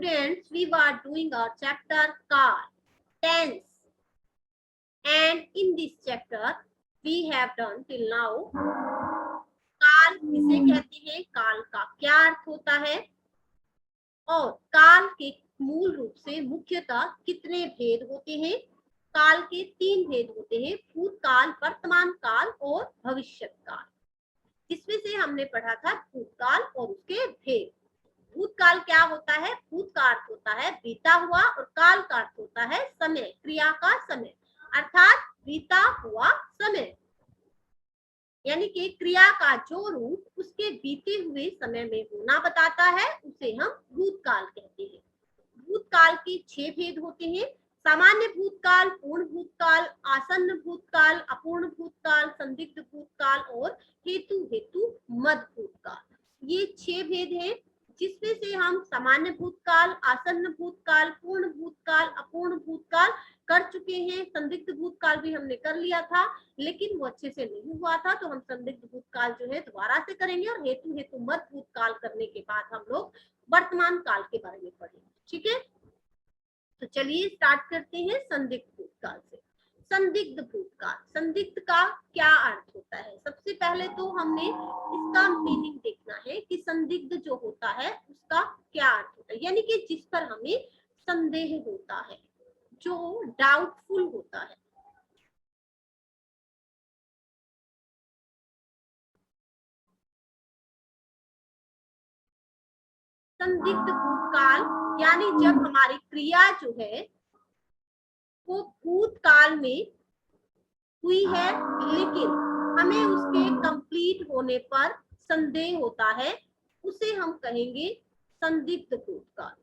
students, we were doing our chapter car, tense, and in this chapter we have done till now काल किसे कहते हैं, काल का क्या अर्थ होता है, और काल के मूल रूप से मुख्यतः कितने भेद होते हैं। काल के 3 भेद होते हैं, भूतकाल, वर्तमान काल और भविष्यत काल। इसमें से हमने पढ़ा था भूतकाल और उसके भेद। भूतकाल क्या होता है, भूत का अर्थ होता है बीता हुआ और काल का अर्थ होता है समय, क्रिया का समय, अर्थात बीता हुआ समय, यानी कि क्रिया का जो रूप उसके बीते हुए समय में होना बताता है उसे हम भूतकाल कहते हैं। भूतकाल के 6 भेद होते हैं, सामान्य भूतकाल, पूर्ण भूतकाल, आसन्न भूतकाल, अपूर्ण भूतकाल, संदिग्ध भूतकाल और हेतु हेतु मद भूतकाल। ये 6 भेद हैं, जिसमें से हम सामान्य भूतकाल, आसन्न भूतकाल, पूर्ण भूतकाल, अपूर्ण भूतकाल कर चुके हैं। संदिग्ध भूतकाल भी हमने कर लिया था, लेकिन वो अच्छे से नहीं हुआ था, तो हम संदिग्ध भूतकाल जो है दोबारा से करेंगे और हेतु हेतु मद भूतकाल करने के बाद हम लोग वर्तमान काल के बारे में पढ़ेंगे। ठीक है, तो चलिए स्टार्ट करते हैं संदिग्ध भूतकाल से। संदिग्ध भूतकाल, संदिग्ध का क्या अर्थ होता है। सबसे पहले तो हमने इसका मीनिंग देखना है कि संदिग्ध जो होता है उसका क्या अर्थ होता है, यानी कि जिस पर हमें संदेह होता है, जो डाउटफुल होता है। संदिग्ध भूतकाल यानी जब हमारी क्रिया जो है वो भूतकाल में हुई है, लेकिन हमें उसके कंप्लीट होने पर संदेह होता है, उसे हम कहेंगे संदिग्ध भूतकाल।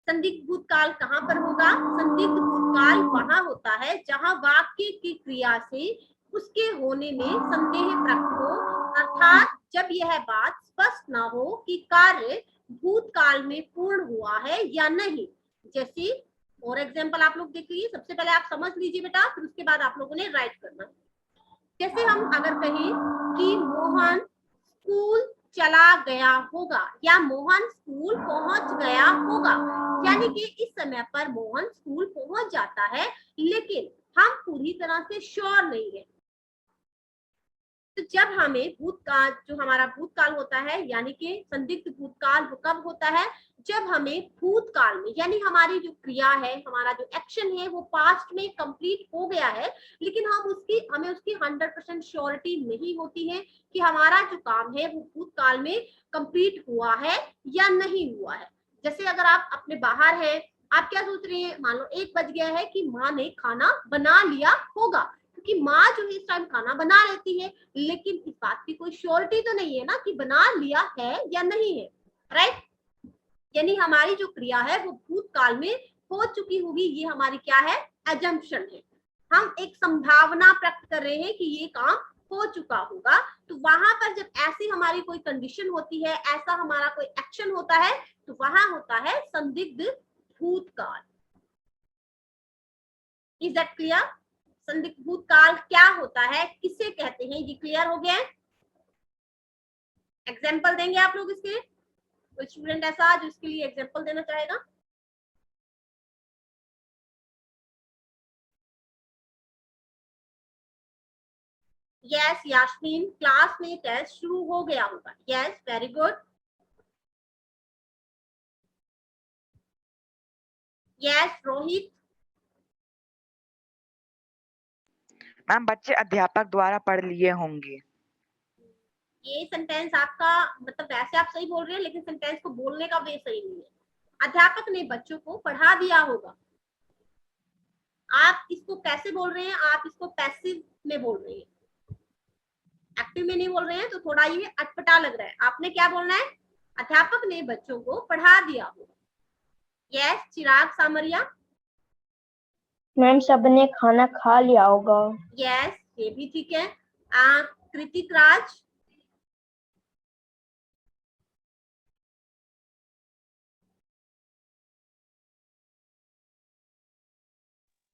संदिग्ध भूतकाल कहाँ पर होगा, संदिग्ध भूतकाल वहां होता है जहां वाक्य की क्रिया से उसके होने में संदेह प्रकट हो, अर्थात जब यह बात स्पष्ट ना हो कि कार्य भूतकाल में पूर्ण हुआ है या नहीं। जैसे और एग्जाम्पल आप लोग देख लीजिए, सबसे पहले आप समझ लीजिए बेटा, फिर उसके बाद आप लोगों ने राइट करना। जैसे हम अगर कहें कि मोहन स्कूल चला गया होगा या मोहन स्कूल पहुंच गया होगा, यानी कि इस समय पर मोहन स्कूल पहुंच जाता है, लेकिन हम पूरी तरह से श्योर नहीं है। तो जब हमें भूतकाल, जो हमारा भूतकाल होता है, यानी कि संदिग्ध भूतकाल वो कब होता है, जब हमें भूतकाल में, यानी हमारी जो क्रिया है, हमारा जो एक्शन है वो पास्ट में कंप्लीट हो गया है, लेकिन हमें उसकी 100% श्योरिटी नहीं होती है कि हमारा जो काम है वो भूतकाल में कंप्लीट हुआ है या नहीं हुआ है। जैसे अगर आप अपने बाहर हैं, आप क्या सोच रहे हैं, मान लो 1 बज गया है कि माँ ने खाना बना लिया होगा, क्योंकि माँ जो है इस टाइम खाना बना लेती है, लेकिन इस बात की कोई श्योरिटी तो नहीं है ना कि बना लिया है या नहीं है, राइट। यानी हमारी जो क्रिया है वो भूतकाल में हो चुकी होगी, ये हमारी क्या है, एजम्पशन है। हम एक संभावना प्रकट कर रहे हैं कि ये काम हो चुका होगा। तो वहां पर जब ऐसी हमारी कोई कंडीशन होती है, ऐसा हमारा कोई एक्शन होता है, तो वहां होता है संदिग्ध भूतकाल। Is that clear. संदिग्ध भूतकाल क्या होता है, किसे कहते हैं, ये क्लियर हो गया। एग्जाम्पल देंगे आप लोग इसके, कोई स्टूडेंट ऐसा जो इसके लिए एग्जाम्पल देना चाहेगा। यस यास्मीन, क्लास में टेस्ट शुरू हो गया होगा। Yes very good. Yes Rohit. Ma'am बच्चे अध्यापक द्वारा पढ़ लिए होंगे। ये सेंटेंस आपका मतलब वैसे आप सही बोल रहे हैं, लेकिन सेंटेंस को बोलने का वे सही नहीं है। अध्यापक ने बच्चों को पढ़ा दिया होगा। आप इसको कैसे बोल रहे हैं, आप इसको पैसिव में बोल रहे हैं, एक्टिव में नहीं बोल रहे हैं, तो थोड़ा ये अटपटा लग रहा है। आपने क्या बोलना है, अध्यापक ने बच्चों को पढ़ा दिया होगा। यस चिराग सामरिया। मैम सबने खाना खा लिया होगा। यस ये भी ठीक है। कृतिक राज।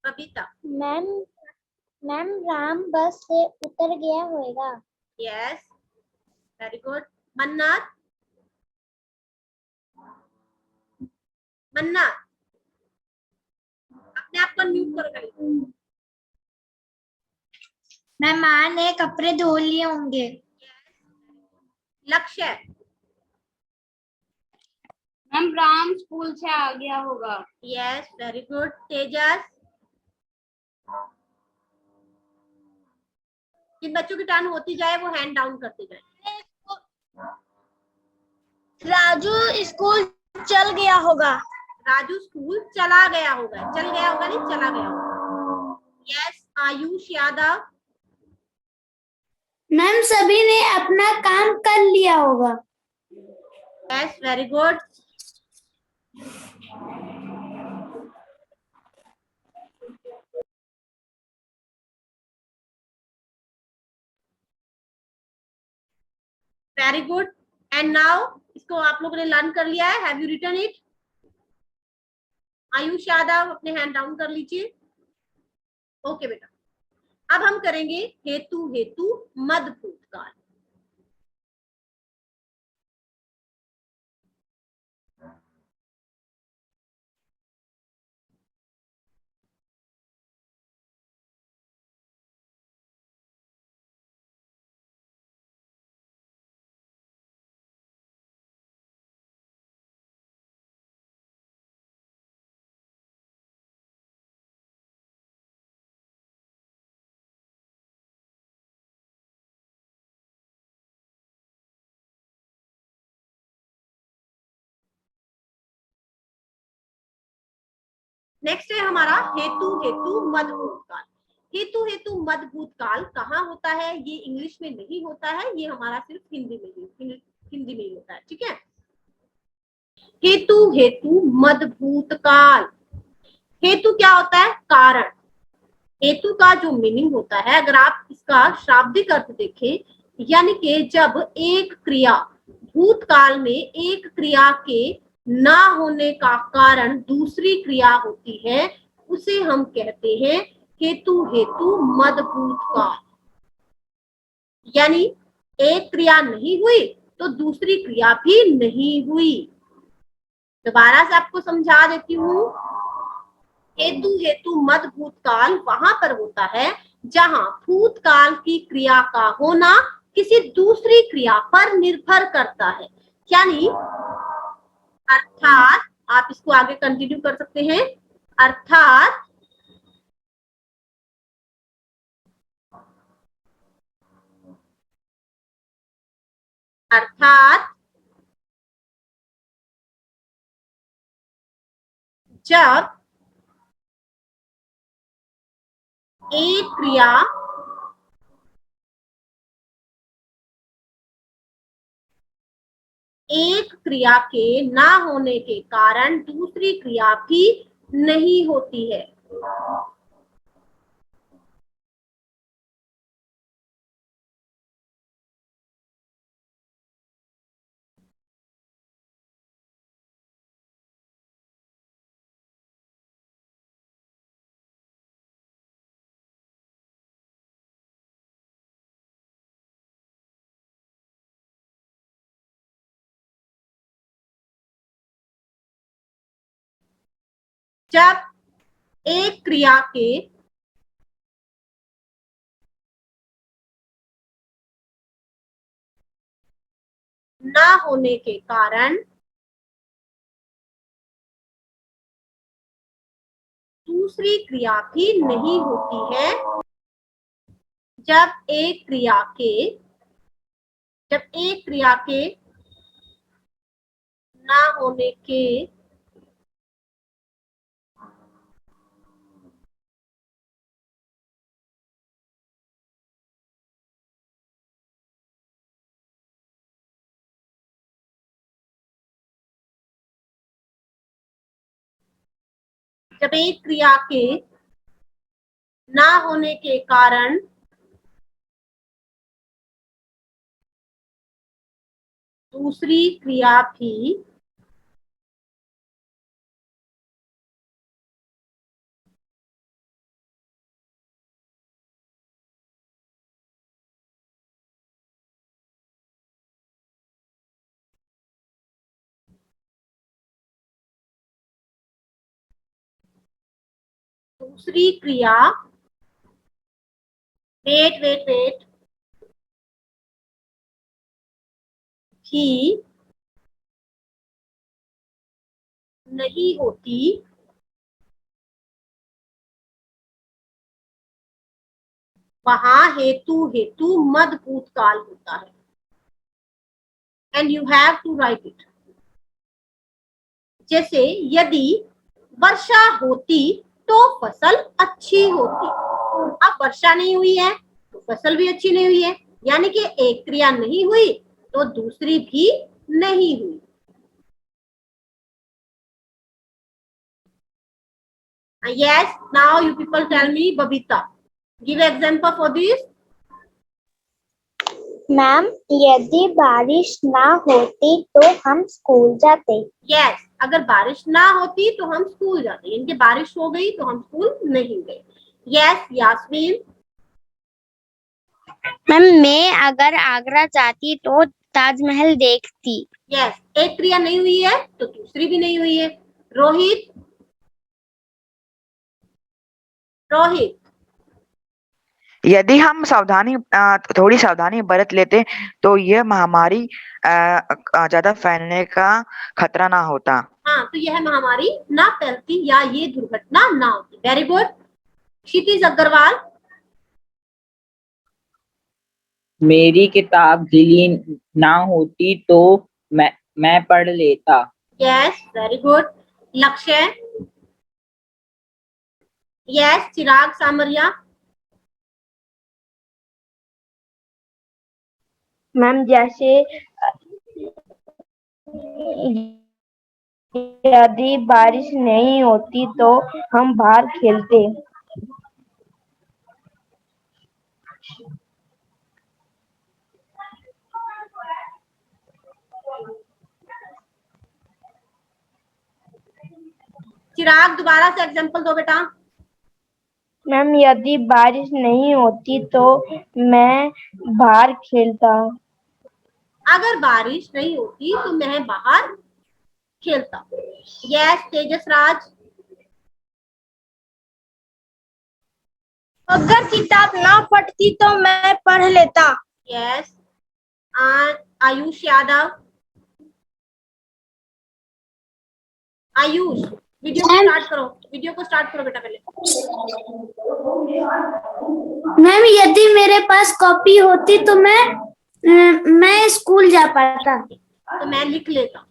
बबीता। मैम राम बस से उतर गया होगा। Yes very good. मन्नत। मन्ना अपने आप को म्यूट करो कहीं। मैम माँ ने कपड़े धो लिए होंगे। लक्ष्य मैम राम स्कूल से आ गया होगा। Yes very good. तेजस जिन बच्चों की टर्न होती जाए वो हैंड डाउन करते जाए। राजू स्कूल चल गया होगा। राजू स्कूल चला गया होगा, चल गया होगा नहीं चला गया होगा। यस आयुष यादव मैम सभी ने अपना काम कर लिया होगा। Yes very good. Very good. And now इसको आप लोगों ने लर्न कर लिया है। Have you written it? Ayush Yadav अपने हैंड डाउन कर लीजिए। ओके बेटा, अब हम करेंगे हेतु हेतु मद भूतकाल। नेक्स्ट है हमारा हेतु हेतु मद भूतकाल। हेतु हेतु मद भूतकाल कहाँ होता है? ये इंग्लिश में नहीं होता है, ये हमारा सिर्फ हिंदी में ही होता है। ठीक है, हेतु हेतु मद भूतकाल। हेतु क्या होता है? कारण। हेतु का जो मीनिंग होता है, अगर आप इसका शाब्दिक अर्थ देखें, यानी कि जब एक क्रिया भूतकाल में एक क्रिया के ना होने का कारण दूसरी क्रिया होती है, उसे हम कहते हैं हेतु हेतु मद भूतकाल। यानी एक क्रिया नहीं हुई तो दूसरी क्रिया भी नहीं हुई। दोबारा से आपको समझा देती हूँ। हेतु हेतु मद भूतकाल वहां पर होता है जहां भूतकाल की क्रिया का होना किसी दूसरी क्रिया पर निर्भर करता है। यानी अर्थात आप इसको आगे कंटिन्यू कर सकते हैं। अर्थात अर्थात जब एक क्रिया एक क्रिया के ना होने के कारण दूसरी क्रिया भी नहीं होती है। जब एक क्रिया के ना होने के कारण दूसरी क्रिया भी नहीं होती है। जब एक क्रिया के ना होने के जब एक क्रिया के ना होने के कारण दूसरी क्रिया भी दूसरी क्रिया, वेट भी नहीं होती, वहां हेतु मद भूतकाल होता है। And you have to write it. जैसे यदि वर्षा होती तो फसल अच्छी होती। अब वर्षा नहीं हुई है तो फसल भी अच्छी नहीं हुई है, यानी कि एक क्रिया नहीं हुई तो दूसरी भी नहीं हुई। Yes, now you people tell me, Babita, give example for this. Ma'am यदि बारिश ना होती तो हम स्कूल जाते। Yes, अगर बारिश ना होती तो हम स्कूल जाते, यानी कि बारिश हो गई तो हम स्कूल नहीं गए। Yes, यास्मीन। मैम मैं अगर आगरा जाती तो ताजमहल देखती। Yes, एक क्रिया नहीं हुई है तो दूसरी भी नहीं हुई है। रोहित, यदि हम थोड़ी सावधानी बरत लेते तो यह महामारी ज्यादा फैलने का खतरा ना होता। हाँ, तो यह महामारी ना फैलती या ये दुर्घटना ना होती। Very good. क्षितिज अग्रवाल। मेरी किताब ढीली ना होती तो मैं पढ़ लेता। Yes, very good. Lakshya. Yes, Chirag Samariya. Ma'am जैसे यदि बारिश नहीं होती तो हम बाहर खेलते। चिराग, दोबारा से एग्जांपल दो बेटा। मैम यदि बारिश नहीं होती तो मैं बाहर खेलता। अगर बारिश नहीं होती तो मैं बाहर खेलता। यस, तेजस राज। अगर किताब ना पढ़ती तो मैं पढ़ लेता। यस, आयुष यादव। आयुष, वीडियो को स्टार्ट करो, वीडियो को स्टार्ट करो बेटा पहले। मैम यदि मेरे पास कॉपी होती तो मैं स्कूल जा पाता। तो मैं लिख लेता।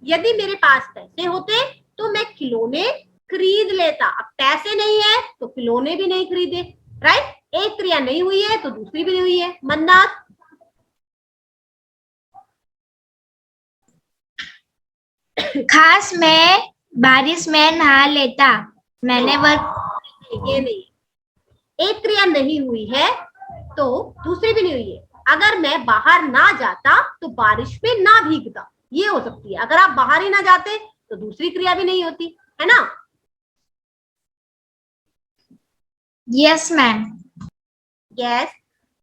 यदि मेरे पास पैसे होते तो मैं खिलौने खरीद लेता। अब पैसे नहीं है तो खिलौने भी नहीं खरीदे। राइट, एक क्रिया नहीं हुई है तो दूसरी भी नहीं हुई है। मन्नाथ। खास मैं बारिश में नहा लेता। मैंने ये नहीं, एक क्रिया नहीं हुई है तो दूसरी भी नहीं हुई है। अगर मैं बाहर ना जाता तो बारिश में ना भीगता, ये हो सकती है। अगर आप बाहर ही ना जाते तो दूसरी क्रिया भी नहीं होती, है ना। Yes ma'am. यस,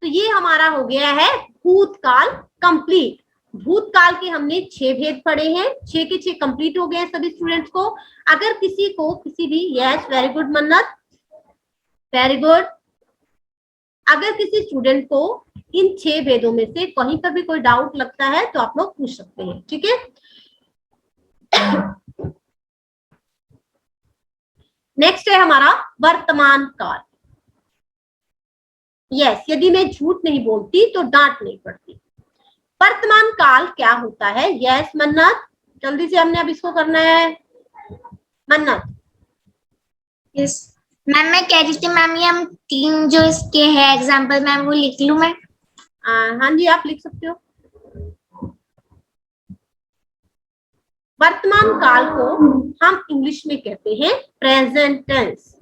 तो ये हमारा हो गया है भूतकाल कंप्लीट। भूतकाल के हमने 6 भेद पढ़े हैं, 6 के 6 कंप्लीट हो गए हैं सभी स्टूडेंट्स को। अगर किसी को किसी भी, यस वेरी गुड मन्नत, वेरी गुड। अगर किसी स्टूडेंट को इन 6 भेदों में से कहीं पर भी कोई डाउट लगता है तो आप लोग पूछ सकते हैं, ठीक है। नेक्स्ट है हमारा वर्तमान काल। यस, यदि मैं झूठ नहीं बोलती तो डांट नहीं पड़ती। वर्तमान काल क्या होता है? यस मन्नत, जल्दी से हमने अब इसको करना है। मन्नत। यस मैम, मैं कह रही थी मैम ये हम 3 जो इसके है एग्जाम्पल मैम वो लिख लूं मैं? हाँ जी, आप लिख सकते हो। वर्तमान काल को हम इंग्लिश में कहते हैं प्रेजेंट टेंस,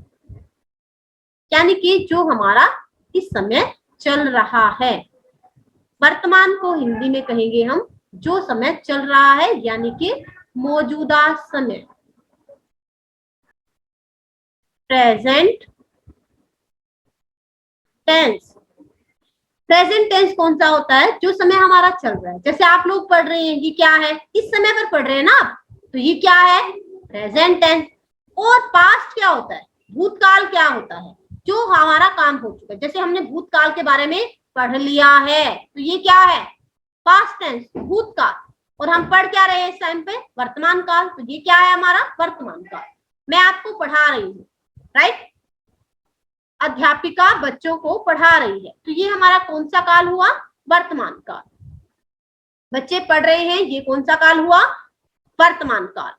यानी कि जो हमारा इस समय चल रहा है। वर्तमान को हिंदी में कहेंगे हम जो समय चल रहा है, यानी कि मौजूदा समय। Present tense. प्रेजेंट टेंस कौन सा होता है? जो समय हमारा चल रहा है। जैसे आप लोग पढ़ रहे हैं, ये क्या है? इस समय पर पढ़ रहे हैं ना आप, तो ये क्या है? Present tense. और पास्ट क्या होता है, भूतकाल क्या होता है, जो हमारा काम हो चुका है। जैसे हमने भूतकाल के बारे में पढ़ लिया है तो ये क्या है, पास्ट टेंस, भूतकाल। और हम पढ़ क्या रहे हैं इस टाइम पे, वर्तमान काल, तो ये क्या है हमारा वर्तमान काल। मैं आपको पढ़ा रही हूँ, राइट, अध्यापिका बच्चों को पढ़ा रही है, तो ये हमारा कौन सा काल हुआ, वर्तमान काल। बच्चे पढ़ रहे हैं, ये कौन सा काल हुआ, वर्तमान काल।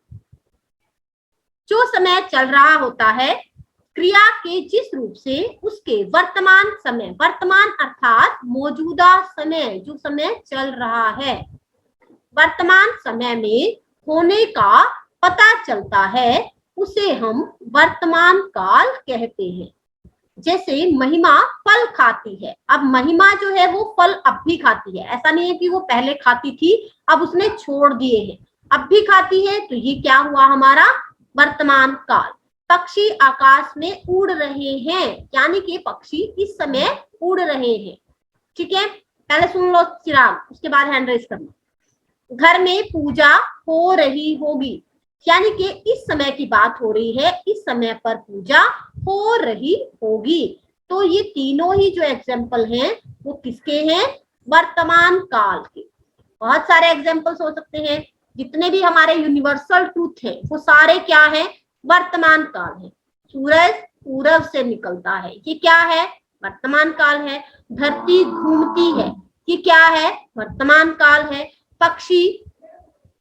जो समय चल रहा होता है क्रिया के जिस रूप से उसके वर्तमान समय, वर्तमान अर्थात मौजूदा समय, जो समय चल रहा है, वर्तमान समय में होने का पता चलता है, उसे हम वर्तमान काल कहते हैं। जैसे महिमा फल खाती है, अब महिमा जो है वो फल अब भी खाती है, ऐसा नहीं है कि वो पहले खाती थी अब उसने छोड़ दिए हैं, अब भी खाती है, तो ये क्या हुआ हमारा वर्तमान काल। पक्षी आकाश में उड़ रहे हैं, यानी कि पक्षी इस समय उड़ रहे हैं, ठीक है। पहले सुन लो चिराग, उसके बाद हैंड रेज करना। घर में पूजा हो रही होगी, यानी कि इस समय की बात हो रही है, इस समय पर पूजा हो रही होगी। तो ये तीनों ही जो एग्जाम्पल हैं वो किसके हैं, वर्तमान काल के। बहुत सारे एग्जाम्पल्स हो सकते हैं, जितने भी हमारे यूनिवर्सल ट्रूथ है वो सारे क्या है, वर्तमान काल है। सूरज पूरब से निकलता है, ये क्या है, वर्तमान काल है। धरती घूमती है, ये क्या है, वर्तमान काल है। पक्षी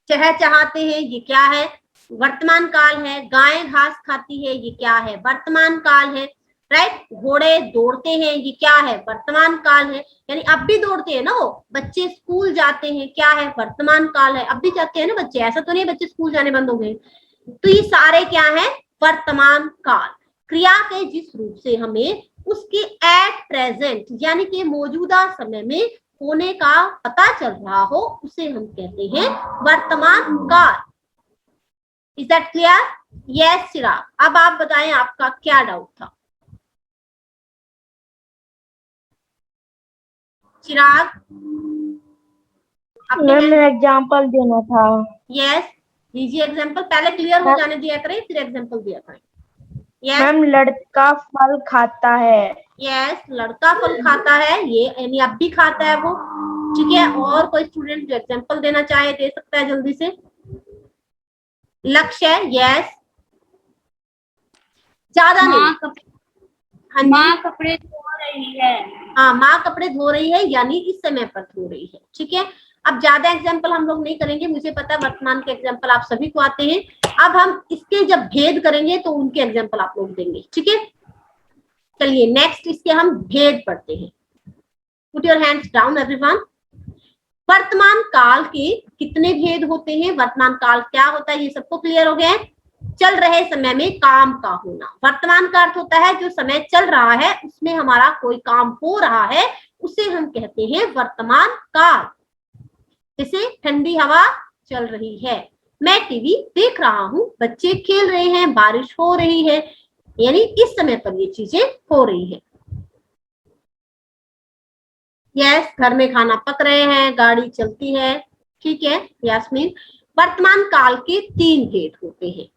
चहचहाते हैं, ये क्या है, वर्तमान काल है। गाय घास खाती है, ये क्या है, वर्तमान काल है, राइट। घोड़े दौड़ते हैं, ये क्या है, वर्तमान काल है, यानी अब भी दौड़ते हैं ना वो। बच्चे स्कूल जाते हैं, क्या है, वर्तमान काल है, अब भी जाते हैं ना बच्चे, ऐसा तो नहीं बच्चे स्कूल जाने बंद हो गए। तो ये सारे क्या है, वर्तमान काल। क्रिया के जिस रूप से हमें उसके एट प्रेजेंट यानी कि मौजूदा समय में होने का पता चल रहा हो, उसे हम कहते हैं वर्तमान काल। Is that clear? यस चिराग, अब आप बताएं आपका क्या डाउट था। चिराग मैम एग्जाम्पल देना था। यस दीजिए एग्जाम्पल, पहले क्लियर हो जाने दिया करें फिर एग्जाम्पल दिया करें। यस मैम लड़का फल खाता है। यस लड़का फल खाता है, ये यानी अब भी खाता है वो, ठीक है। और कोई स्टूडेंट जो एग्जाम्पल देना चाहे दे सकता है जल्दी से। लक्ष्य, यस ज्यादा नहीं। हाँ माँ कपड़े धो रही है। हाँ माँ कपड़े धो रही है, यानी इस समय पर धो रही है, ठीक है। अब ज्यादा एग्जाम्पल हम लोग नहीं करेंगे, मुझे पता है वर्तमान के एग्जाम्पल आप सभी को आते हैं। अब हम इसके जब भेद करेंगे तो उनके एग्जाम्पल आप लोग देंगे, ठीक है। चलिए नेक्स्ट इसके हम भेद पढ़ते हैं। Put your hands down everyone. वर्तमान काल के कितने भेद होते हैं, वर्तमान काल क्या होता है, ये सबको क्लियर हो गया है। चल रहे समय में काम का होना, वर्तमान का अर्थ होता है जो समय चल रहा है उसमें हमारा कोई काम हो रहा है, उसे हम कहते हैं वर्तमान काल। जैसे ठंडी हवा चल रही है, मैं टीवी देख रहा हूँ, बच्चे खेल रहे हैं, बारिश हो रही है, यानी इस समय पर ये चीजें हो रही है। यस घर में खाना पक रहे हैं, गाड़ी चलती है, ठीक है यास्मीन। वर्तमान काल के 3 भेद होते हैं,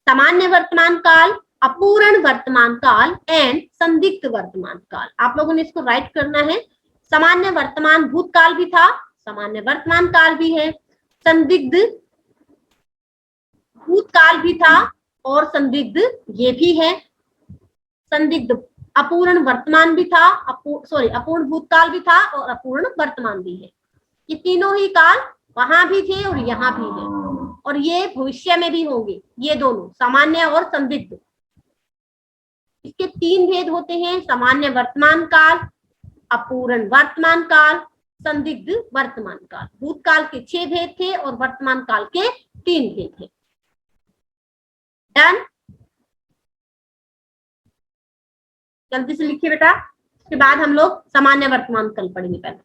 सामान्य वर्तमान काल, अपूर्ण वर्तमान काल एंड संदिग्ध वर्तमान काल। आप लोगों ने इसको राइट करना है। सामान्य वर्तमान भूतकाल भी था, सामान्य वर्तमान काल भी है, संदिग्ध भूतकाल भी था और संदिग्ध ये भी है। संदिग्ध अपूर्ण वर्तमान भी था, अपूर्ण भूतकाल भी था और अपूर्ण वर्तमान भी है। ये तीनों ही काल वहां भी थे और यहाँ भी है, और ये भविष्य में भी होंगे, ये दोनों सामान्य और संदिग्ध। इसके 3 भेद होते हैं, सामान्य वर्तमान काल, अपूर्ण वर्तमान काल, संदिग्ध वर्तमान काल। भूतकाल के 6 भेद थे और वर्तमान काल के 3 भेद थे। डन? जल्दी से लिखिए बेटा, उसके बाद हम लोग सामान्य वर्तमान काल पढ़ेंगे पहले।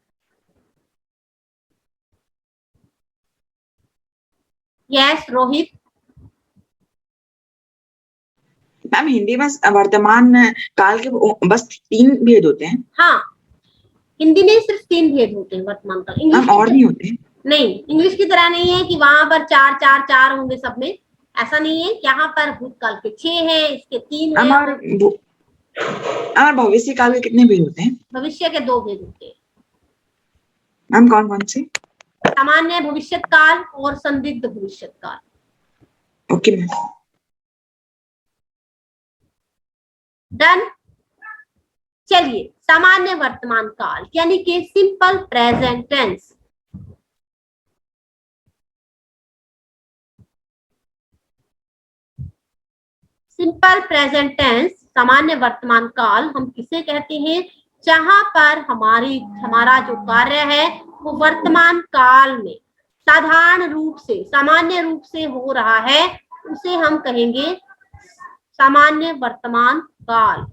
यस रोहित। मैम हिंदी में वर्तमान काल के बस 3 भेद होते हैं। हाँ हिंदी में सिर्फ 3 भेद होते हैं वर्तमान काल। इंग्लिश और नहीं होते? नहीं, इंग्लिश की तरह नहीं है कि वहां पर 4 4 4 होंगे सब में। ऐसा नहीं है, यहाँ पर भूतकाल के 6 हैं, इसके 3 हैं, हमारे भविष्य काल के कितने भेद होते हैं भविष्य के 2 भेद होते हैं, मैम? कौन कौन से? सामान्य भविष्यत काल और संदिग्ध भविष्यत काल। Okay ma'am. डन। चलिए, सामान्य वर्तमान काल यानी कि simple present tense. Simple present tense सामान्य वर्तमान काल हम किसे कहते हैं? जहां पर हमारा जो कार्य है वो वर्तमान काल में साधारण रूप से, सामान्य रूप से हो रहा है, उसे हम कहेंगे सामान्य वर्तमान काल।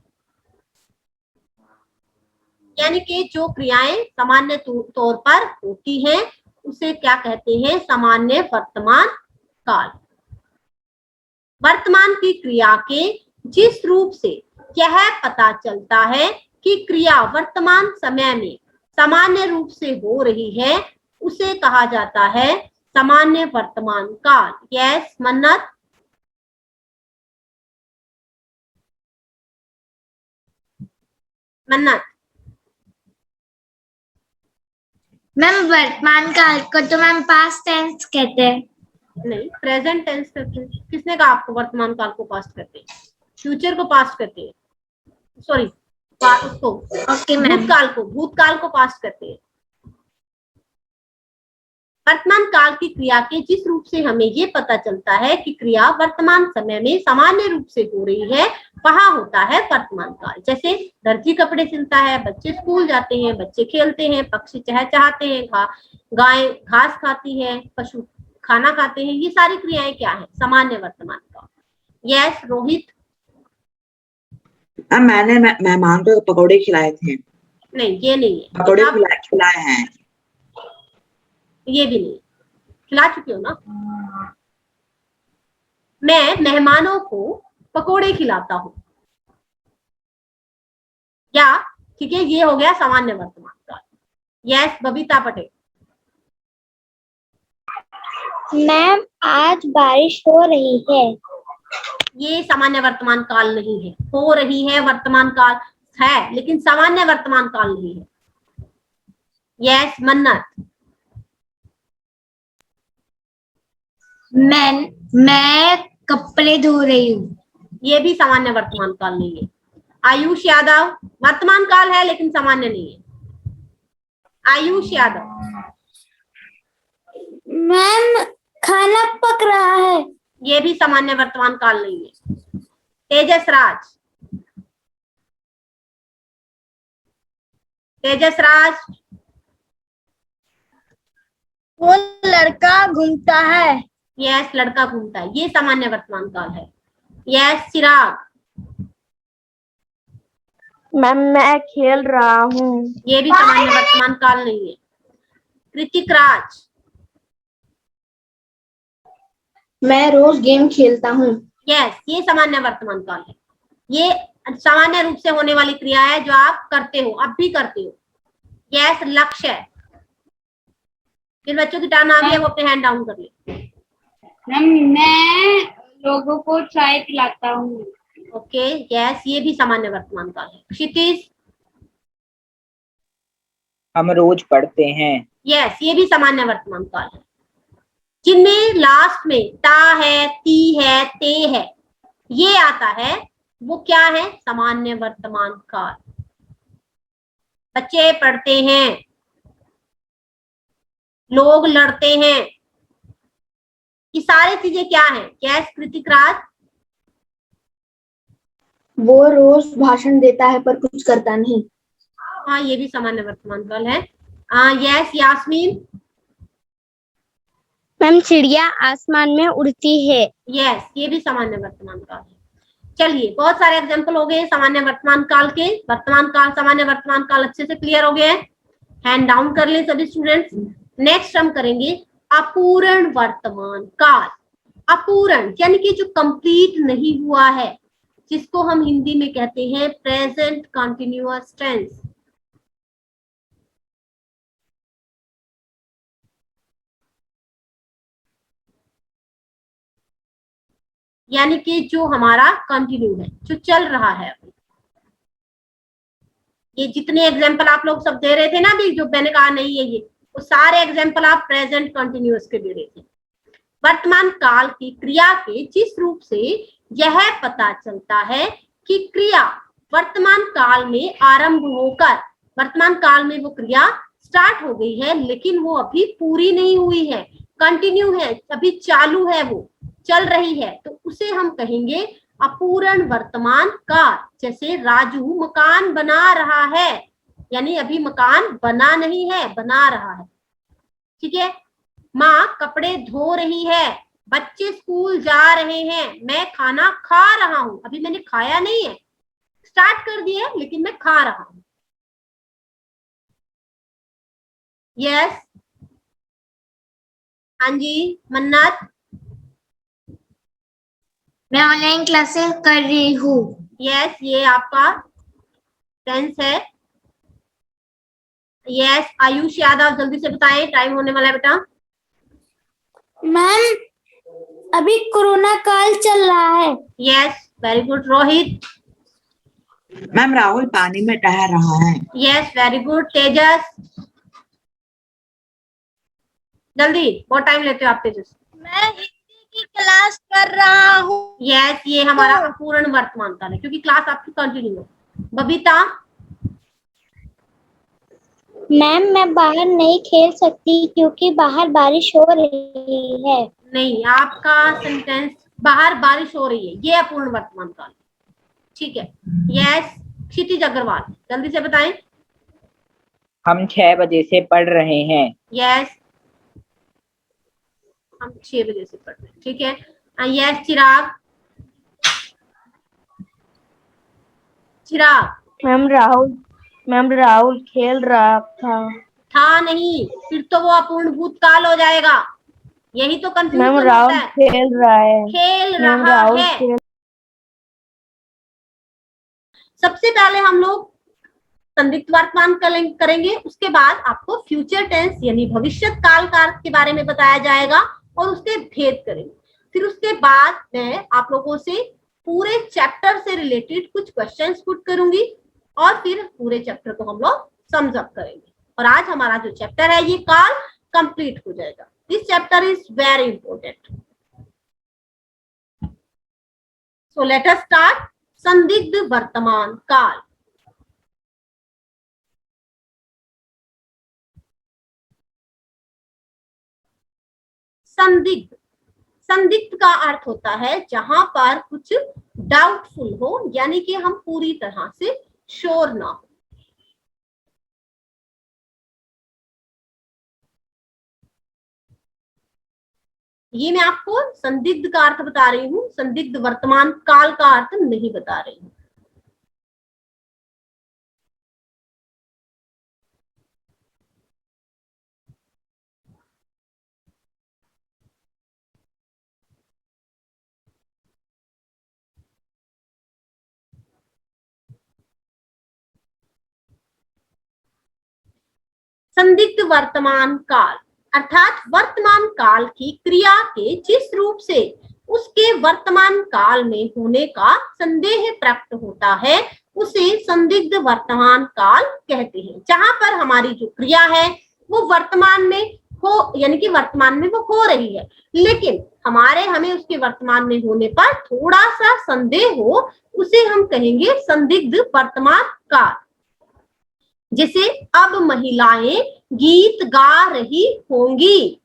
यानी कि जो क्रियाएं सामान्य तौर पर होती हैं उसे क्या कहते हैं? सामान्य वर्तमान काल। वर्तमान की क्रिया के जिस रूप से यह पता चलता है कि क्रिया वर्तमान समय में सामान्य रूप से हो रही है उसे कहा जाता है सामान्य वर्तमान काल। यस मन्नत। मन्नत। मैम वर्तमान काल को तो मैम पास्ट टेंस कहते हैं। नहीं, प्रेजेंट टेंस करते हैं। किसने कहा आपको वर्तमान काल को पास्ट करते हैं? फ्यूचर को पास्ट करते हैं, सॉरी उसको ओके मैम। भूतकाल को पास्ट करते हैं। वर्तमान काल की क्रिया के जिस रूप से हमें ये पता चलता है कि क्रिया वर्तमान समय में सामान्य रूप से हो रही है वहां होता है वर्तमान काल। जैसे दर्जी कपड़े सिलता है, बच्चे स्कूल जाते हैं, बच्चे खेलते हैं, पक्षी चहचहाते हैं, गाय घास खाती है, पशु खाना खाते हैं, ये सारी क्रियाएं क्या है? सामान्य वर्तमान काल। यस रोहित। मैंने मेहमान को पकौड़े खिलाए थे। नहीं, ये नहीं है। पकौड़े खिलाए हैं। ये भी नहीं, खिला चुके हो ना। मैं मेहमानों को पकोड़े खिलाता हूँ, या ठीक है, ये हो गया सामान्य वर्तमान काल। यस बबीता पटेल। मैम आज बारिश हो रही है। ये सामान्य वर्तमान काल नहीं है। हो रही है वर्तमान काल है, लेकिन सामान्य वर्तमान काल नहीं है। यस मन्नत। मैं कपड़े धो रही हूँ। ये भी सामान्य वर्तमान काल नहीं है। आयुष यादव, वर्तमान काल है लेकिन सामान्य नहीं है। आयुष यादव। मैम खाना पक रहा है। ये भी सामान्य वर्तमान काल नहीं है। तेजस राज। तेजस राज। वो लड़का घूमता है। यस लड़का घूमता है, ये सामान्य वर्तमान काल है। यस चिराग। मैम मैं खेल रहा हूँ। ये भी सामान्य वर्तमान काल नहीं है। कृतिक राज। मैं रोज गेम खेलता हूँ। यस ये सामान्य वर्तमान काल है। ये सामान्य रूप से होने वाली क्रिया है जो आप करते हो, अब भी करते हो। यस लक्ष्य है। जिन बच्चों की टर्न आ गई है वो अपने हैंड डाउन कर ले। मैम मैं लोगों को चाय पिलाता हूँ। ओके यस ये भी सामान्य वर्तमान काल है। क्षितिज। हम रोज पढ़ते हैं। यस ये भी सामान्य वर्तमान काल है। जिनमें लास्ट में ता है, ती है, ते है, ये आता है, वो क्या है? सामान्य वर्तमान काल। बच्चे पढ़ते हैं, लोग लड़ते हैं, ये सारी चीजें क्या है? यस कृतिक राज। वो रोज भाषण देता है पर कुछ करता नहीं। हाँ ये भी सामान्य वर्तमान काल है। यस यास्मीन। मैम चिड़िया आसमान में उड़ती है। यस ये भी सामान्य वर्तमान काल है। चलिए बहुत सारे एग्जांपल हो गए सामान्य वर्तमान काल के। वर्तमान काल सामान्य वर्तमान काल अच्छे से क्लियर हो गए हैं। हैंड डाउन कर ले सभी स्टूडेंट्स। नेक्स्ट हम करेंगे अपूर्ण वर्तमान काल। अपूर्ण यानी कि जो कंप्लीट नहीं हुआ है, जिसको हम हिंदी में कहते हैं प्रेजेंट कंटिन्यूअस टेंस। यानी कि जो हमारा कंटिन्यू है, जो चल रहा है। ये जितने एग्जाम्पल आप लोग सब दे रहे थे ना अभी, जो मैंने कहा नहीं है ये, वो सारे एग्जाम्पल आप प्रेजेंट कंटिन्यूअस के दे रहे थे। वर्तमान काल की क्रिया के जिस रूप से यह पता चलता है कि क्रिया वर्तमान काल में आरंभ होकर, वर्तमान काल में वो क्रिया स्टार्ट हो गई है लेकिन वो अभी पूरी नहीं हुई है, कंटिन्यू है, अभी चालू है, वो चल रही है, तो उसे हम कहेंगे अपूर्ण वर्तमान काल। जैसे राजू मकान बना रहा है, यानी अभी मकान बना नहीं है, बना रहा है। ठीक है। माँ कपड़े धो रही है, बच्चे स्कूल जा रहे हैं, मैं खाना खा रहा हूं, अभी मैंने खाया नहीं है, स्टार्ट कर दिया लेकिन मैं खा रहा हूं। यस, हाँ जी मन्नत। मैं ऑनलाइन क्लासेस कर रही हूँ। यस, ये आपका टेंस है। यस, आयुष यादव जल्दी से बताएं, टाइम होने वाला है बेटा। मैम अभी कोरोना काल चल रहा है। Yes, very good. Rohit. Ma'am Rahul पानी में टहल रहा है। Yes, very good. तेजस जल्दी, बहुत टाइम लेते हो आप तेजस। मैं हिंदी की क्लास कर रहा हूँ। यस, ये हमारा अपूर्ण वर्तमान काल है क्योंकि क्लास आपकी कंटिन्यू है। बबीता। मैम मैं बाहर नहीं खेल सकती क्योंकि बाहर बारिश हो रही है। नहीं, आपका सेंटेंस बाहर बारिश हो रही है, ये अपूर्ण वर्तमान काल। ठीक है। यस, क्षितिज अग्रवाल जल्दी से बताएं। हम 6 बजे से पढ़ रहे हैं। यस, हम 6 बजे से पढ़ रहे हैं। ठीक है। यस, चिराग। चिराग। मैम राहुल खेल रहा था। नहीं, फिर तो वो अपूर्ण भूतकाल हो जाएगा, यही तो मैम कंफ्यूजन होता राहुल है। खेल रहा है। खेल मैम रहा राहुल है। खेल। सबसे पहले हम लोग संदिग्ध वर्तमान करेंगे, उसके बाद आपको फ्यूचर टेंस यानी भविष्य काल के बारे में बताया जाएगा और उसके भेद करेंगे। फिर उसके बाद मैं आप लोगों से पूरे चैप्टर से रिलेटेड कुछ क्वेश्चंस पुट करूंगी और फिर पूरे चैप्टर को हम लोग सम्स अप करेंगे। और आज हमारा जो चैप्टर है ये काल कंप्लीट हो जाएगा। This chapter is very important. So let us start. संदिग्ध वर्तमान काल। संदिग्ध, संदिग्ध का अर्थ होता है जहां पर कुछ डाउटफुल हो, यानी कि हम पूरी तरह से श्योर ना हो। ये मैं आपको संदिग्ध का अर्थ बता रही हूँ, संदिग्ध वर्तमान काल का अर्थ नहीं बता रही हूँ। संदिग्ध वर्तमान काल अर्थात वर्तमान काल की क्रिया के जिस रूप से उसके वर्तमान काल में होने का संदेह प्रकट होता है उसे संदिग्ध वर्तमान काल कहते हैं। जहां पर हमारी जो क्रिया है वो वर्तमान में हो, यानी कि वर्तमान में वो हो रही है, लेकिन हमें उसके वर्तमान में होने पर थोड़ा सा संदेह हो, उसे हम कहेंगे संदिग्ध वर्तमान काल। जैसे अब महिलाएं गीत गा रही होंगी,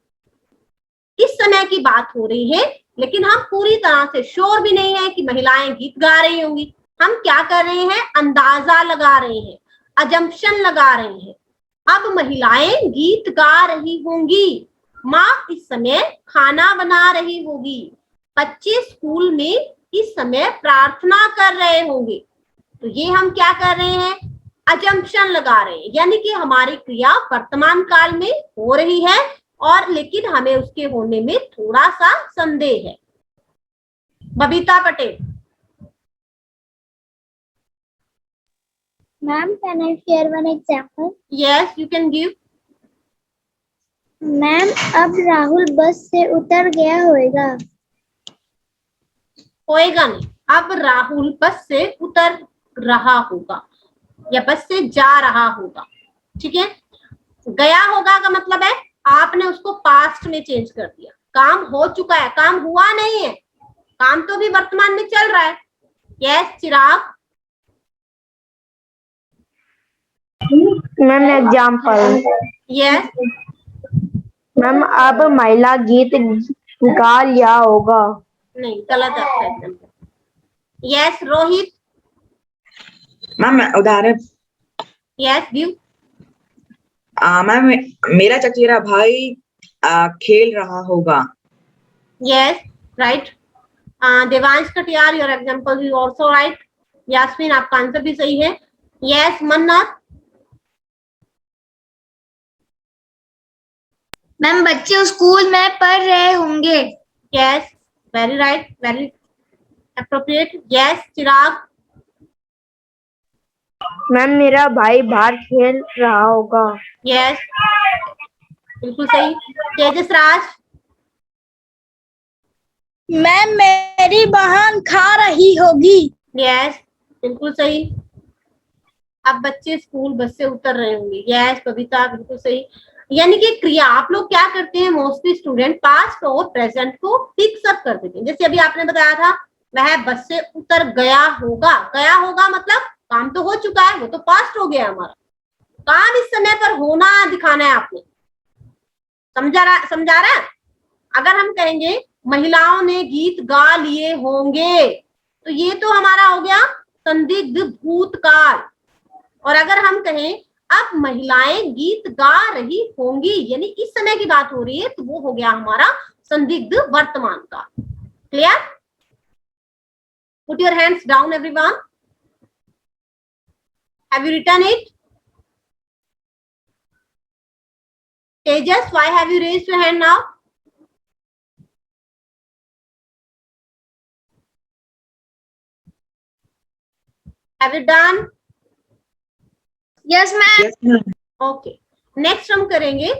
इस समय की बात हो रही है लेकिन हम पूरी तरह से श्योर भी नहीं है कि महिलाएं गीत गा रही होंगी। हम क्या कर रहे हैं, अंदाजा लगा रहे हैं, अजम्पशन लगा रहे हैं। अब महिलाएं गीत गा रही होंगी, माँ इस समय खाना बना रही होगी, बच्चे स्कूल में इस समय प्रार्थना कर रहे होंगे। तो ये हम क्या कर रहे हैं, अजम्पशन लगा रहे हैं, यानी कि हमारी क्रिया वर्तमान काल में हो रही है और लेकिन हमें उसके होने में थोड़ा सा संदेह है। Babita Patel. Ma'am can I share one example? Yes, you can give. Ma'am अब राहुल बस से उतर गया होगा। होएगा नहीं। अब राहुल बस से उतर रहा होगा या बस से जा रहा होगा, ठीक है। गया होगा का मतलब है आपने उसको पास्ट में चेंज कर दिया, काम हो चुका है, काम हुआ नहीं है, काम तो भी वर्तमान में चल रहा है। Yes Chirag. Ma'am example, yes ma'am अब महिला गीत गा लिया होगा। नहीं, गलत है एकदम। यस रोहित। मैम उदाहरण, यस व्यू। मैम मेरा चचेरा भाई खेल रहा होगा। Yes right. Devansh Katiyar, your example is also right. Yasmin आपका आंसर भी सही है। यस मन्नत। मैम बच्चे स्कूल में पढ़ रहे होंगे। Yes very right, very appropriate. Yes Chirag. Ma'am मेरा भाई बाहर खेल रहा होगा। यस बिल्कुल सही। तेजस राज। मैम मेरी बहन खा रही होगी। यस बिल्कुल सही। अब बच्चे स्कूल बस से उतर रहे होंगे। यस कविता बिल्कुल सही। यानी कि क्रिया आप लोग क्या करते हैं, मोस्टली स्टूडेंट पास्ट और प्रेजेंट को मिक्स अप कर देते हैं। जैसे अभी आपने बताया था वह बस से उतर गया होगा, गया होगा मतलब काम तो हो चुका है, वो तो पास्ट हो गया हमारा, काम इस समय पर होना दिखाना है आपने। समझा रहा है। अगर हम कहेंगे महिलाओं ने गीत गा लिए होंगे तो ये तो हमारा हो गया संदिग्ध भूतकाल। और अगर हम कहें अब महिलाएं गीत गा रही होंगी यानी इस समय की बात हो रही है, तो वो हो गया हमारा संदिग्ध वर्तमान काल। Clear? Put your hands down everyone. Have you written it? Tejas, why have you raised your hand now? Have you done? Yes ma'am. Yes, ma'am. Okay next हम करेंगे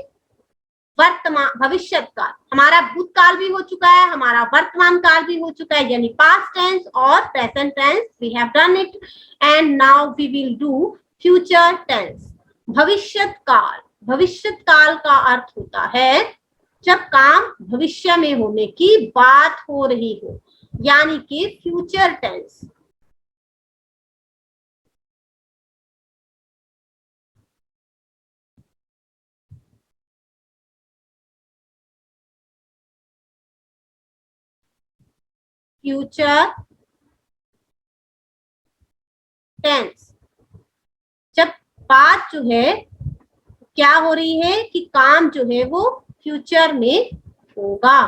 वर्तमान भविष्यत काल। हमारा भूतकाल भी हो चुका है, हमारा वर्तमान काल भी हो चुका है, यानी पास्ट टेंस और present tense we have done it and now we will do future tense. भविष्यत काल, भविष्यत काल का अर्थ होता है जब काम भविष्य में होने की बात हो रही हो, यानी कि फ्यूचर टेंस। फ्यूचर टेंस जब बात जो है क्या हो रही है कि काम जो है वो फ्यूचर में होगा।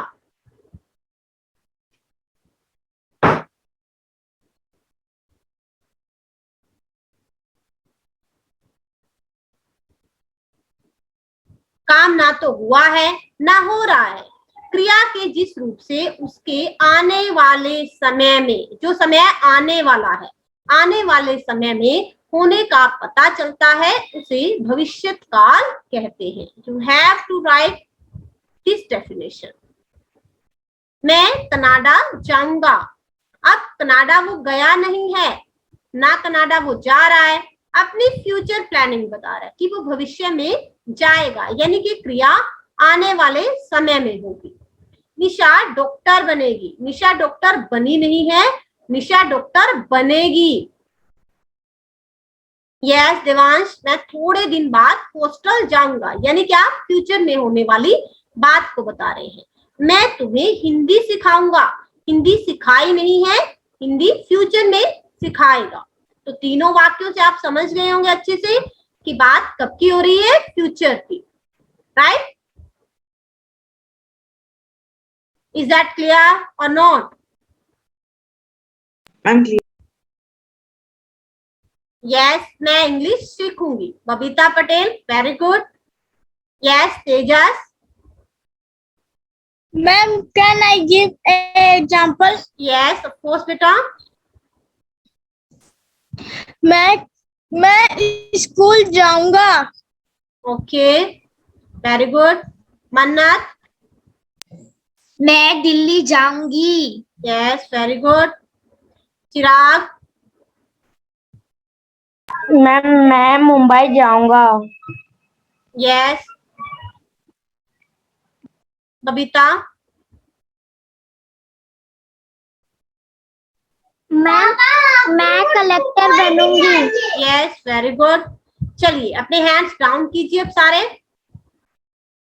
काम ना तो हुआ है ना हो रहा है, क्रिया के जिस रूप से उसके आने वाले समय में, जो समय आने वाला है, आने वाले समय में होने का पता चलता है उसे भविष्यत काल कहते हैं। You have to write this definition. मैं कनाडा जाऊंगा। अब कनाडा वो गया नहीं है, ना कनाडा वो जा रहा है, अपनी फ्यूचर प्लानिंग बता रहा है कि वो भविष्य में जाएगा, यानी कि क्रिया आने वाले समय में होगी। निशा डॉक्टर बनेगी। निशा डॉक्टर बनी नहीं है, निशा डॉक्टर बनेगी। यस देवांश, मैं थोड़े दिन बाद हॉस्टल जाऊंगा, यानी क्या फ्यूचर में होने वाली बात को बता रहे हैं। मैं तुम्हें हिंदी सिखाऊंगा। हिंदी सिखाई नहीं है, हिंदी फ्यूचर में सिखाएगा। तो तीनों वाक्यों से आप समझ गए होंगे अच्छे से कि बात कब की हो रही है, फ्यूचर की। Right? Is that clear or not? Ma'am clear. Yes मैं इंग्लिश सीखूंगी। Babita Patel very good. Yes Tejas. Ma'am can I give example? Yes of course बेटा। मैं स्कूल जाऊंगा। Okay very good. मन्नत। मैं दिल्ली जाऊंगी। Yes, very good. Chirag? Ma'am मैं मुंबई जाऊंगा। यस। बबीता? मैं कलेक्टर बनूंगी। Yes, very good. चलिए अपने हैंड्स डाउन कीजिए अब सारे।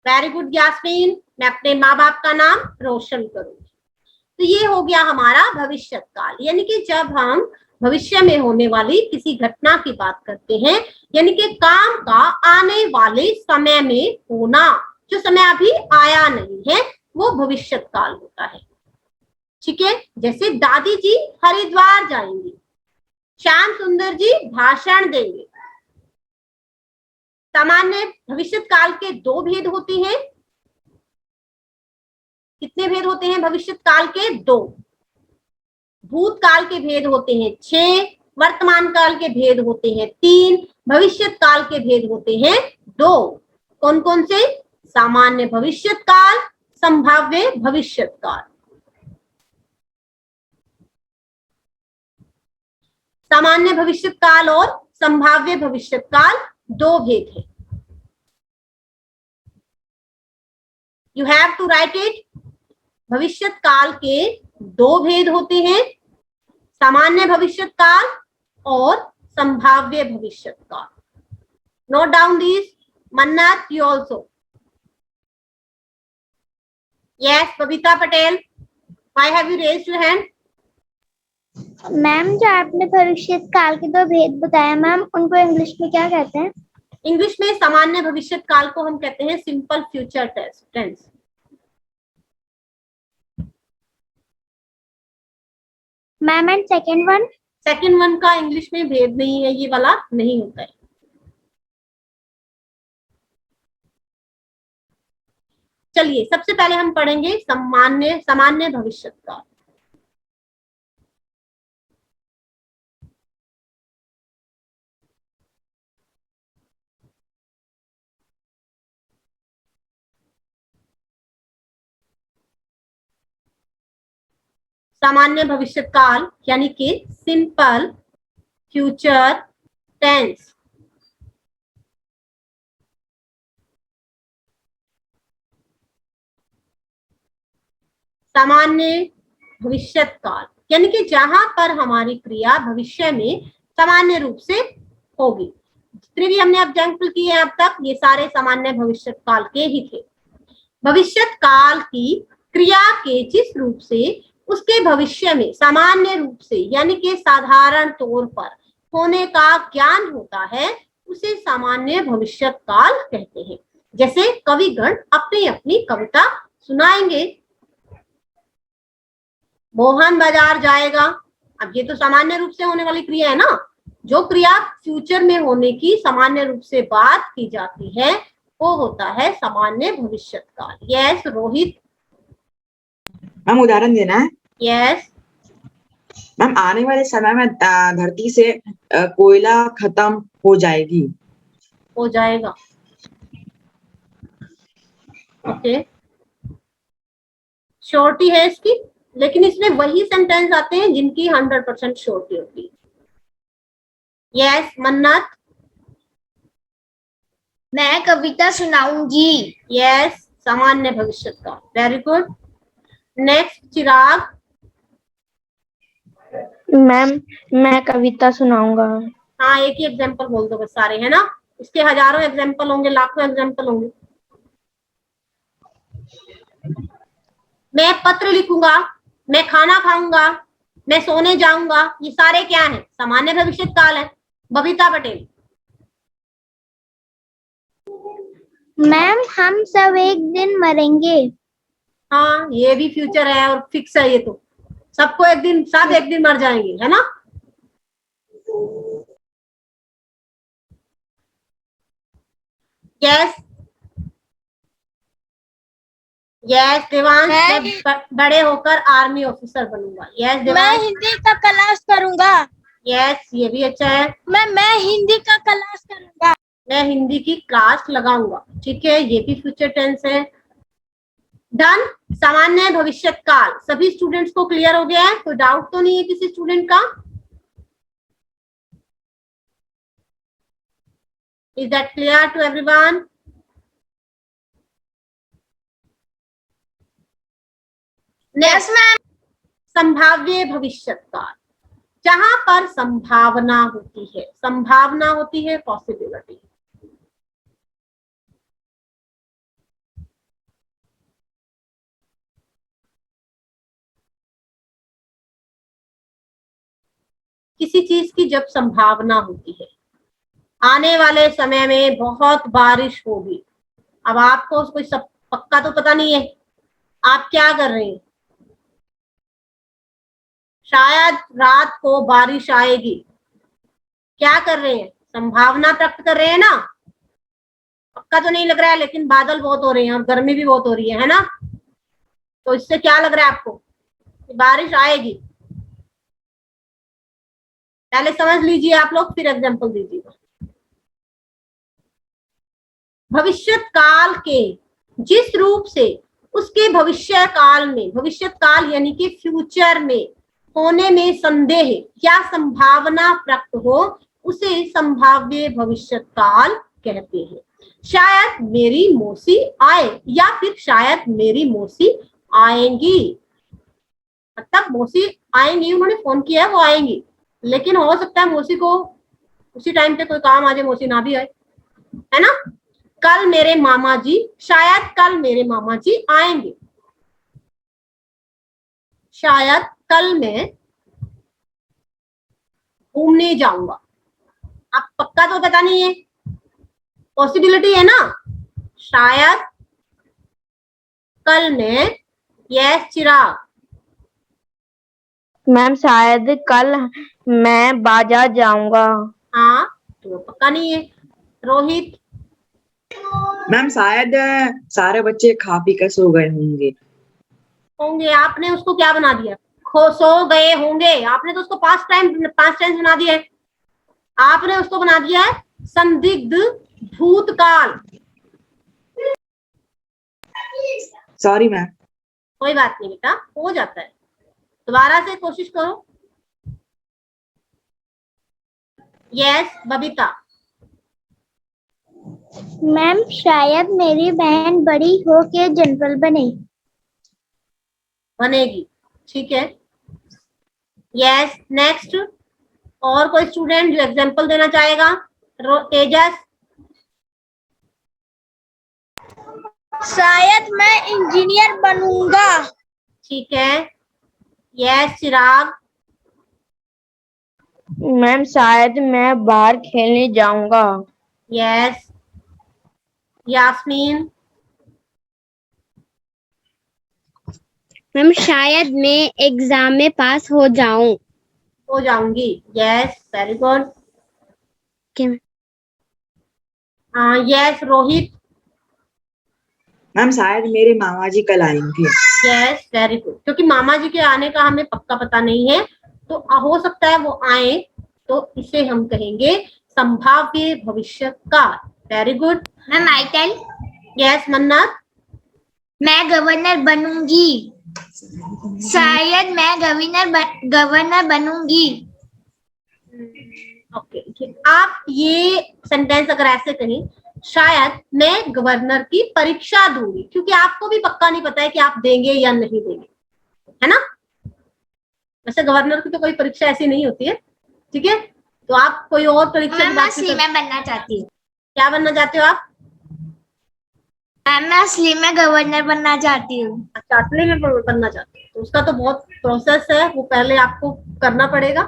Very good Yasmin. मैं अपने माँ बाप का नाम रोशन करूंगी। तो ये हो गया हमारा भविष्य काल, यानी कि जब हम भविष्य में होने वाली किसी घटना की बात करते हैं, यानी कि काम का आने वाले समय में होना, जो समय अभी आया नहीं है वो भविष्य काल होता है। ठीक है, जैसे दादी जी हरिद्वार जाएंगी, श्याम सुंदर जी भाषण देंगे। सामान्य भविष्य काल के दो भेद होते हैं। कितने भेद होते हैं भविष्य काल के? दो। भूतकाल के भेद होते हैं 6, वर्तमान काल के भेद होते हैं 3, भविष्य काल के भेद होते हैं 2। कौन कौन से? सामान्य भविष्य काल, संभाव्य भविष्य काल। सामान्य भविष्य काल और संभाव्य भविष्य काल दो भेद है। You have to write it. भविष्य काल के दो भेद होते हैं, सामान्य भविष्य काल और संभाव्य भविष्य काल। Note down this. Mannat, you also. Yes, Babita Patel, why have you raised your hand? Ma'am जो आपने भविष्य काल के दो भेद बताया मैम, उनको इंग्लिश में क्या कहते हैं? इंग्लिश में सामान्य भविष्य काल को हम कहते हैं simple future tense. Ma'am and second one? Second one का इंग्लिश में भेद नहीं है, ये वाला नहीं होता है। चलिए सबसे पहले हम पढ़ेंगे सामान्य भविष्य काल। सामान्य भविष्य काल यानी कि सिंपल फ्यूचर टेंस। सामान्य भविष्य काल यानी कि जहां पर हमारी क्रिया भविष्य में सामान्य रूप से होगी। जितने भी हमने एग्जाम्पल किए हैं अब तक, ये सारे सामान्य भविष्य काल के ही थे। भविष्य काल की क्रिया के जिस रूप से उसके भविष्य में सामान्य रूप से यानी कि साधारण तौर पर होने का ज्ञान होता है, उसे सामान्य भविष्य काल कहते हैं। जैसे कविगण अपनी अपनी कविता सुनाएंगे। मोहन बाजार जाएगा, अब ये तो सामान्य रूप से होने वाली क्रिया है ना। जो क्रिया फ्यूचर में होने की सामान्य रूप से बात की जाती है वो होता है सामान्य भविष्य काल। यस रोहित। मैम उदाहरण देना है। यस। मैम आने वाले समय में धरती से कोयला खत्म हो जाएगी। हो जाएगा। ओके, श्योरिटी है इसकी, लेकिन इसमें वही सेंटेंस आते हैं जिनकी 100% श्योरिटी होती है। यस मन्नत। मैं कविता सुनाऊंगी। यस, सामान्य भविष्य काल। Very good. नेक्स्ट चिराग। मैम मैं कविता सुनाऊंगा। हाँ, एक ही एग्जाम्पल बोल दो बस, सारे है ना। इसके हजारों एग्जाम्पल होंगे, लाखों एग्जाम्पल होंगे। मैं पत्र लिखूंगा, मैं खाना खाऊंगा, मैं सोने जाऊंगा, ये सारे क्या है? सामान्य भविष्य काल है। बबीता पटेल। मैम हम सब एक दिन मरेंगे। हाँ, ये भी फ्यूचर है और फिक्स है। ये तो सबको एक दिन, सब एक दिन मर जाएंगे, है ना। यस यस देवांश, मैं बड़े होकर आर्मी ऑफिसर बनूंगा। यस देवांश। मैं हिंदी का क्लास करूंगा। यस, ये भी अच्छा है। मैं हिंदी का क्लास करूंगा। मैं हिंदी की क्लास लगाऊंगा। ठीक है, ये भी फ्यूचर टेंस है। डन। सामान्य भविष्य काल सभी स्टूडेंट्स को क्लियर हो गया है? कोई डाउट तो नहीं है किसी स्टूडेंट का? Is that clear to everyone? Yes ma'am. संभाव्य भविष्य काल, जहां पर संभावना होती है, संभावना होती है, पॉसिबिलिटी। किसी चीज की जब संभावना होती है, आने वाले समय में बहुत बारिश होगी। अब आपको कोई सब पक्का तो पता नहीं है, आप क्या कर रहे हैं? शायद रात को बारिश आएगी, क्या कर रहे हैं? संभावना व्यक्त कर रहे हैं ना। पक्का तो नहीं लग रहा है, लेकिन बादल बहुत हो रहे हैं और गर्मी भी बहुत हो रही है ना। तो इससे क्या लग रहा है आपको कि बारिश आएगी? पहले समझ लीजिए आप लोग, फिर एग्जांपल दीजिएगा। भविष्य काल के जिस रूप से उसके भविष्य काल में, भविष्य काल यानी कि फ्यूचर में होने में संदेह या संभावना प्रकट हो, उसे संभाव्य भविष्य काल कहते हैं। शायद मेरी मौसी आए या फिर शायद मेरी मौसी आएंगी, मतलब मौसी आएंगी, उन्होंने फोन किया है, वो आएंगी, लेकिन हो सकता है मौसी को उसी टाइम पे कोई काम आ जाए, मौसी ना भी आए, है ना। कल मेरे मामा जी, शायद कल मेरे मामा जी आएंगे। शायद कल मैं घूमने जाऊंगा। अब पक्का तो पता नहीं है, पॉसिबिलिटी है ना। शायद कल मैं, यस चिराग, मैम शायद कल मैं बाजार जाऊंगा। हाँ तो पक्का नहीं है। रोहित, मैम शायद सारे बच्चे खा पी कर सो गए होंगे। होंगे, आपने उसको क्या बना दिया? सो गए होंगे, आपने तो उसको पास्ट टेंस बना दिया है। आपने उसको बना दिया है संदिग्ध भूतकाल। Sorry ma'am. कोई बात नहीं बेटा, हो जाता है, दोबारा से कोशिश करो। यस बबीता। मैम शायद मेरी बहन बड़ी होके जनरल बनेगी, ठीक है। यस नेक्स्ट, और कोई स्टूडेंट जो एग्जांपल देना चाहेगा? तेजस। शायद मैं इंजीनियर बनूंगा। ठीक है। यस चिराग। मैम शायद मैं बाहर खेलने जाऊंगा। यस यास्मीन। मैम शायद मैं एग्जाम में पास हो जाऊंगी। Yes very good. Yes Rohit. Ma'am शायद मेरे मामा जी कल आएंगे। यस वेरी गुड, क्योंकि मामा जी के आने का हमें पक्का पता नहीं है, तो हो सकता है वो आए, तो इसे हम कहेंगे संभाव्य भविष्य काल। Very good. Ma'am I tell. Yes Mannat. मैं गवर्नर बनूंगी। शायद मैं गवर्नर बनूंगी। ओके, आप ये सेंटेंस अगर ऐसे कहें, शायद मैं गवर्नर की परीक्षा दूंगी, क्योंकि आपको भी पक्का नहीं पता है कि आप देंगे या नहीं देंगे, है ना। वैसे गवर्नर की तो कोई परीक्षा ऐसी नहीं होती है, ठीक है। तो आप कोई और परीक्षा की बात मैं बनना चाहती हूँ। क्या बनना चाहते हो आप? मैं असली में गवर्नर बनना चाहती हूँ। अच्छा, असली में बनना चाहते हो, तो उसका तो बहुत प्रोसेस है, वो पहले आपको करना पड़ेगा।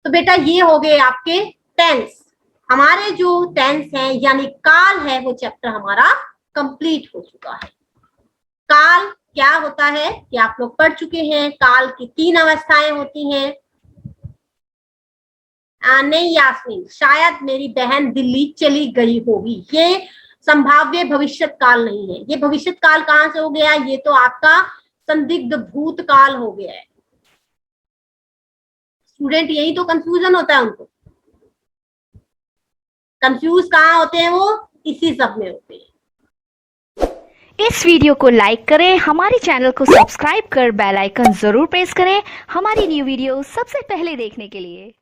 तो बेटा ये हो गए आपके टेंस। हमारे जो टेंस हैं यानी काल है, वो चैप्टर हमारा कंप्लीट हो चुका है। काल क्या होता है कि आप लोग पढ़ चुके हैं। काल की 3 अवस्थाएं होती हैं। नहीं यास्मीन, शायद मेरी बहन दिल्ली चली गई होगी, ये संभाव्य भविष्य काल नहीं है। ये भविष्य काल कहां से हो गया? ये तो आपका संदिग्ध भूतकाल हो गया है। स्टूडेंट यही तो कंफ्यूजन होता है उनको। कंफ्यूज कहाँ होते हैं वो? इसी सब में होते हैं। इस वीडियो को लाइक करें, हमारे चैनल को सब्सक्राइब कर बेल आइकन जरूर प्रेस करें हमारी न्यू वीडियो सबसे पहले देखने के लिए।